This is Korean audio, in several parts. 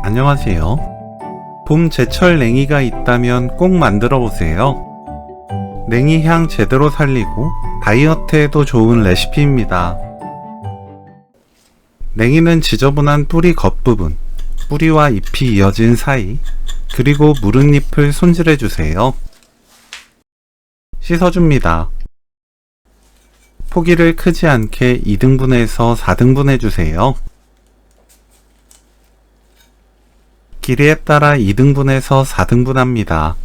안녕하세요. 봄 제철 냉이가 있다면 꼭 만들어 보세요. 냉이 향 제대로 살리고 다이어트에도 좋은 레시피입니다. 냉이는 지저분한 뿌리 겉부분, 뿌리와 잎이 이어진 사이, 그리고 무른 잎을 손질해 주세요. 씻어줍니다. 포기를 크지 않게 2등분해서 4등분해 주세요. 길이에 따라 2등분해서 4등분합니다.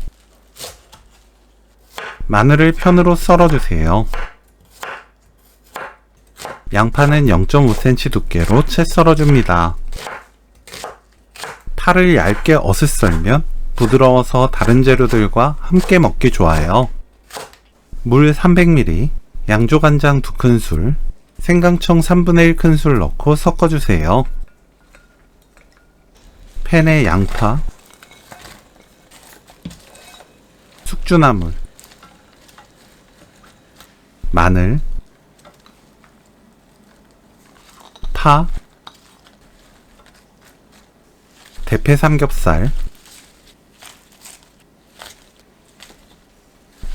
마늘을 편으로 썰어주세요. 양파는 0.5cm 두께로 채 썰어줍니다. 파를 얇게 어슷 썰면 부드러워서 다른 재료들과 함께 먹기 좋아요. 물 300ml, 양조간장 2큰술, 생강청 1/3 큰술 넣고 섞어주세요. 팬에 양파, 숙주나물, 마늘, 파, 대패 삼겹살,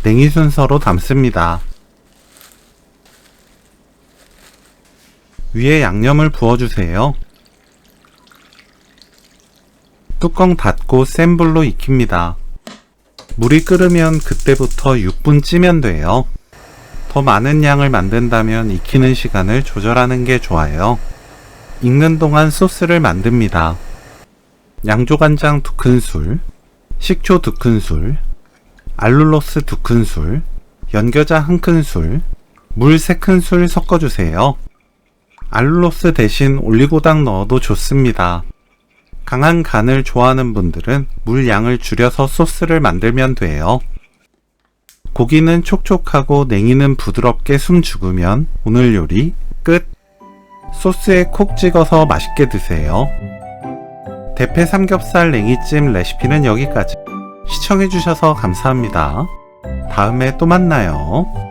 냉이 순서로 담습니다. 위에 양념을 부어주세요. 뚜껑 닫고 센 불로 익힙니다. 물이 끓으면 그때부터 6분 찌면 돼요. 더 많은 양을 만든다면 익히는 시간을 조절하는 게 좋아요. 익는 동안 소스를 만듭니다. 양조간장 2큰술, 식초 2큰술, 알룰로스 2큰술, 연겨자 1큰술, 물 3큰술 섞어주세요. 알룰로스 대신 올리고당 넣어도 좋습니다. 강한 간을 좋아하는 분들은 물 양을 줄여서 소스를 만들면 돼요. 고기는 촉촉하고 냉이는 부드럽게 숨 죽으면 오늘 요리 끝! 소스에 콕 찍어서 맛있게 드세요. 대패 삼겹살 냉이찜 레시피는 여기까지. 시청해주셔서 감사합니다. 다음에 또 만나요.